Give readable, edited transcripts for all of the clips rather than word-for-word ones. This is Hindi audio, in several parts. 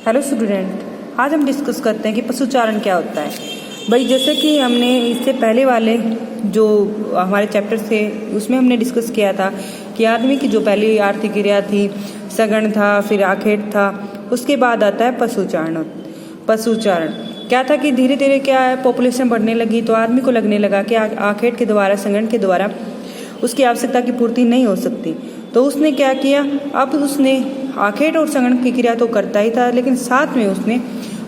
हेलो स्टूडेंट, आज हम डिस्कस करते हैं कि पशुचारण क्या होता है। भाई जैसे कि हमने इससे पहले वाले जो हमारे चैप्टर थे उसमें हमने डिस्कस किया था कि आदमी की जो पहली आर्थिक क्रिया थी सगण था, फिर आखेट था, उसके बाद आता है पशुचारण। पशुचारण क्या था कि धीरे धीरे क्या है, पॉपुलेशन बढ़ने लगी तो आदमी को लगने लगा कि आखेट के द्वारा, सगण के द्वारा उसकी आवश्यकता की पूर्ति नहीं हो सकती। तो उसने क्या किया, अब उसने आखेट और सगण की क्रिया तो करता ही था, लेकिन साथ में उसने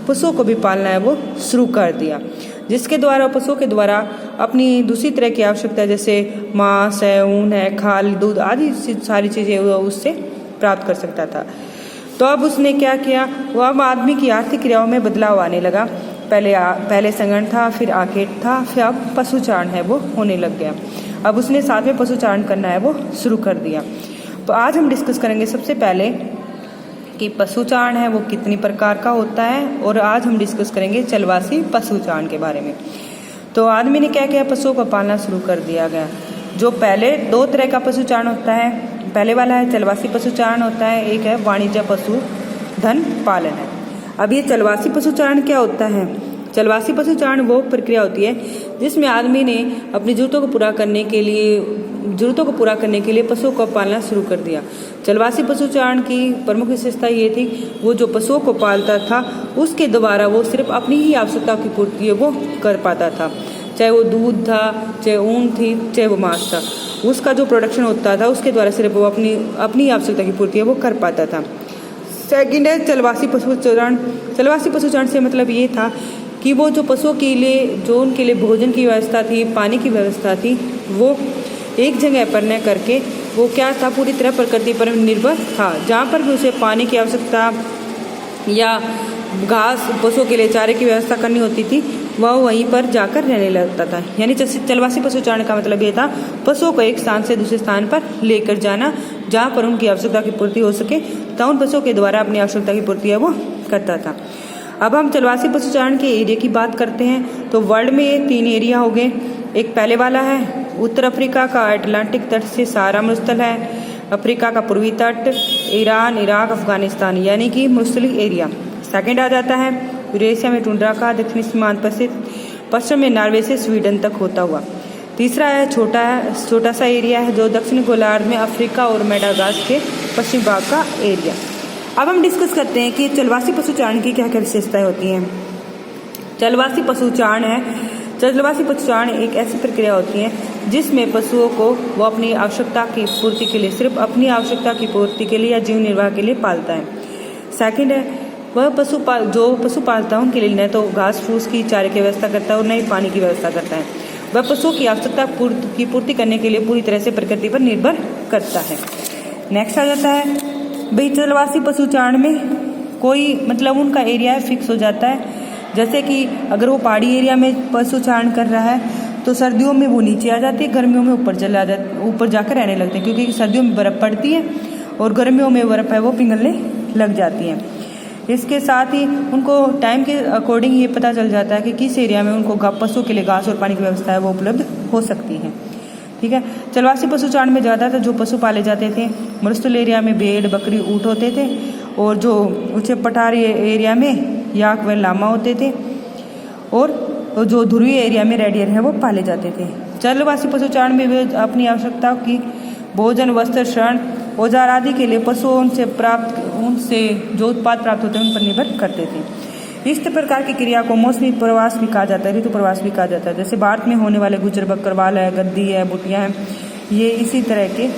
पशुओं को भी पालना है वो शुरू कर दिया, जिसके द्वारा पशुओं के द्वारा अपनी दूसरी तरह की आवश्यकता जैसे मांस है, ऊन है, खाल, दूध आदि सारी चीज़ें वो उससे प्राप्त कर सकता था। तो अब उसने क्या किया, वो अब आदमी की आर्थिक क्रियाओं में बदलाव आने लगा। पहले सगण था, फिर आखेट था, फिर अब पशुचारण है वो होने लग गया। अब उसने साथ में पशुचारण करना है वो शुरू कर दिया। तो आज हम डिस्कस करेंगे सबसे पहले कि पशुचारण है वो कितनी प्रकार का होता है, और आज हम डिस्कस करेंगे चलवासी पशुचारण के बारे में। तो आदमी ने क्या किया, पशुओं को पालना शुरू कर दिया गया। जो पहले दो तरह का पशुचारण होता है, पहले वाला है चलवासी पशुचारण होता है, एक है वाणिज्य पशु धन पालन है। अब ये चलवासी पशुचारण क्या होता है? चलवासी पशुचारण वो प्रक्रिया होती है जिसमें आदमी ने अपनी जरूरतों को पूरा करने के लिए पशुओं को पालना शुरू कर दिया। चलवासी पशुचारण की प्रमुख विशेषता ये थी, वो जो पशुओं को पालता था उसके द्वारा वो सिर्फ अपनी ही आवश्यकता की पूर्ति वो कर पाता था, चाहे वो दूध था, चाहे ऊन थी, चाहे वो मांस था। उसका जो प्रोडक्शन होता था उसके द्वारा सिर्फ वो अपनी आवश्यकता की पूर्ति वो कर पाता था। सेकेंड है चलवासी पशुचारण। चलवासी पशुचारण से मतलब ये था कि वो जो पशुओं के लिए, जो उनके लिए भोजन की व्यवस्था थी, पानी की व्यवस्था थी, वो एक जगह पर न करके वो क्या था, पूरी तरह प्रकृति पर निर्भर था। जहाँ पर भी उसे पानी की आवश्यकता या घास, पशुओं के लिए चारे की व्यवस्था करनी होती थी, वह वहीं पर जाकर रहने लगता था। यानी चलवासी पशुचारण का मतलब ये था, पशुओं को एक स्थान से दूसरे स्थान पर लेकर जाना जहाँ पर उनकी आवश्यकता की पूर्ति हो सके, तो उन पशुओं के द्वारा अपनी आवश्यकता की पूर्ति है वो करता था। अब हम चलवासी पशुचारण के एरिया की बात करते हैं। तो वर्ल्ड में ये 3 एरिया हो गए। एक पहले वाला है उत्तर अफ्रीका का अटलांटिक तट से सहारा मरुस्थल है, अफ्रीका का पूर्वी तट, ईरान, इराक, अफगानिस्तान यानी कि मरुस्थलीय एरिया। सेकंड आ जाता है यूरेशिया में टुंड्रा का दक्षिणी सीमांत पर से पश्चिम में नॉर्वे से स्वीडन तक होता हुआ। तीसरा है छोटा सा एरिया है जो दक्षिण गोलार्ध में अफ्रीका और मेडागास्कर के पश्चिम भाग का एरिया। अब हम डिस्कस करते हैं कि चलवासी पशुचारण की क्या क्या विशेषताएं होती हैं। चलवासी पशुचारण एक ऐसी प्रक्रिया होती है जिसमें पशुओं को वो अपनी आवश्यकता की पूर्ति के लिए, सिर्फ अपनी आवश्यकता की पूर्ति के लिए या जीवन निर्वाह के लिए पालता है। सेकंड है वह जो पशु पालता है उनके लिए न तो घास फूस की चारे की व्यवस्था करता है और न ही पानी की व्यवस्था करता है। वह पशुओं की आवश्यकता की पूर्ति करने के लिए पूरी तरह से प्रकृति पर निर्भर करता है। नेक्स्ट आ जाता है भाई चलवासी पशुचारण में कोई मतलब उनका एरिया फिक्स हो जाता है। जैसे कि अगर वो पहाड़ी एरिया में पशुचारण कर रहा है तो सर्दियों में वो नीचे आ जाती है, गर्मियों में ऊपर जाकर रहने लगते हैं, क्योंकि सर्दियों में बर्फ़ पड़ती है और गर्मियों में बर्फ़ है वो पिघलने लग जाती है। इसके साथ ही उनको टाइम के अकॉर्डिंग ये पता चल जाता है कि किस एरिया में उनको पशुओं के लिए घास और पानी की व्यवस्था है वो उपलब्ध हो सकती है। ठीक है। चलवासी पशुचारण में ज़्यादातर जो पशु पाले जाते थे मरुस्थल एरिया में भेड़, बकरी, ऊँट होते थे, और जो ऊँचे पठारी एरिया में याक व लामा होते थे, और जो ध्रुवीय एरिया में रेडियर है वो पाले जाते थे। चलवासी पशुचारण में वे अपनी आवश्यकताओं की भोजन, वस्त्र, शरण, औजार आदि के लिए पशुओं उनसे जो उत्पाद प्राप्त होते हैं उन पर निर्भर करते थे। इस प्रकार की क्रिया को मौसमी प्रवास भी कहा जाता है, ऋतु प्रवास भी कहा जाता है। जैसे भारत में होने वाले गुज्जर बकरवाल है, गद्दी है, बुटिया है, ये इसी तरह के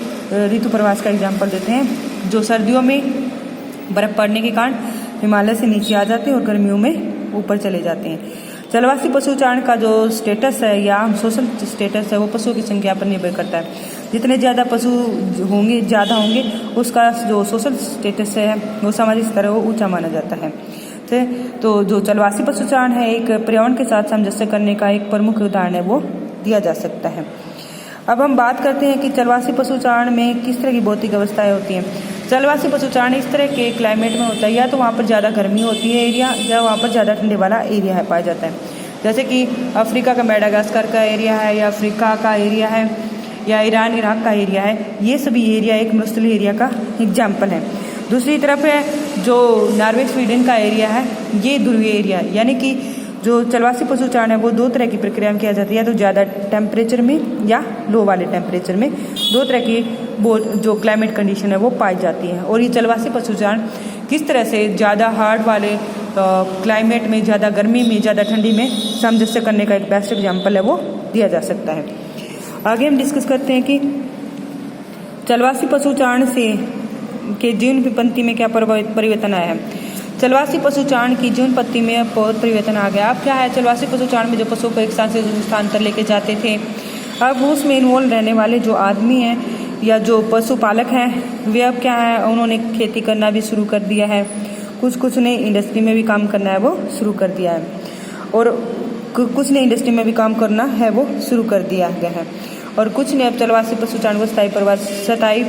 ऋतु प्रवास का एग्जाम्पल देते हैं, जो सर्दियों में बर्फ़ पड़ने के कारण हिमालय से नीचे आ जाते हैं और गर्मियों में ऊपर चले जाते हैं। चलवासी पशुचारण का जो स्टेटस है या सोशल स्टेटस है वो पशुओं की संख्या पर निर्भर करता है। जितने ज़्यादा पशु ज़्यादा होंगे उसका जो सोशल स्टेटस है वो सामाजिक स्तर वो ऊंचा माना जाता है। तो जो चलवासी पशुचारण है एक पर्यावरण के साथ सामंजस्य करने का एक प्रमुख उदाहरण है वो दिया जा सकता है। अब हम बात करते हैं कि चलवासी पशुचारण में किस तरह की भौतिक अवस्थाएं होती हैं। चलवासी पशुचारण इस तरह के क्लाइमेट में होता है, या तो वहाँ पर ज़्यादा गर्मी होती है एरिया, या वहाँ पर ज़्यादा ठंडे वाला एरिया है पाया जाता है। जैसे कि अफ्रीका का मेडागास्कर का एरिया है, या अफ्रीका का एरिया है, या ईरान इराक का एरिया है। ये सभी एरिया एक मरुस्थलीय एरिया का एग्जाम्पल है। दूसरी तरफ है जो नॉर्वे स्वीडन का एरिया है ये ध्रुवीय एरिया, यानी कि जो चलवासी पशु चारण है वो दो तरह की प्रक्रिया में किया जाती है, तो ज़्यादा टेम्परेचर में या लो वाले टेम्परेचर में, दो तरह की वो जो क्लाइमेट कंडीशन है वो पाई जाती है। और ये चलवासी पशु चारण किस तरह से ज़्यादा हार्ड वाले क्लाइमेट में, ज़्यादा गर्मी में, ज़्यादा ठंडी में सामंजस्य करने का एक बेस्ट एग्जाम्पल है वो दिया जा सकता है। आगे हम डिस्कस करते हैं कि चलवासी पशु चारण से के जीवन विपत्ति में क्या परिवर्तन आया है। चलवासी पशु चारण की जीवन पत्ति में बहुत परिवर्तन आ गया। अब क्या है, चलवासी पशु चारण में जो पशुओं को एक स्थान से दूसरे स्थान पर लेके जाते थे, अब उसमें इन्वॉल्व रहने वाले जो आदमी हैं या जो पशुपालक हैं वे अब क्या है, उन्होंने खेती करना भी शुरू कर दिया है, कुछ ने इंडस्ट्री में भी काम करना है वो शुरू कर दिया है, और कुछ ने इंडस्ट्री में भी काम करना है वो शुरू कर दिया गया है, और कुछ ने अब चलवासी पशु चारण को स्थायी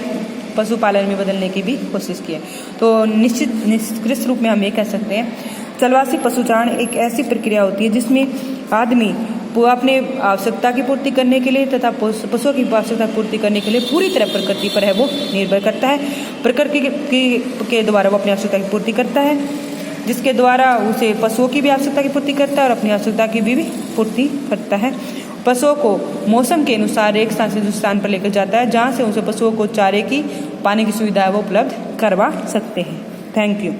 पशुपालन में बदलने की भी कोशिश की है। तो निष्कर्ष रूप में हम ये कह सकते हैं, चलवासी पशुचारण एक ऐसी प्रक्रिया होती है जिसमें आदमी अपने आवश्यकता की पूर्ति करने के लिए तथा पशुओं की आवश्यकता की पूर्ति करने के लिए पूरी तरह प्रकृति पर है वो निर्भर करता है। प्रकृति के द्वारा वो अपनी आवश्यकता की पूर्ति करता है, जिसके द्वारा उसे पशुओं की भी आवश्यकता की पूर्ति करता है और अपनी आवश्यकता की भी पूर्ति करता है। पशुओं को मौसम के अनुसार एक स्थान से दूसरे स्थान पर लेकर जाता है, जहाँ से उसे पशुओं को चारे की, पानी की सुविधा है वो उपलब्ध करवा सकते हैं। Thank you.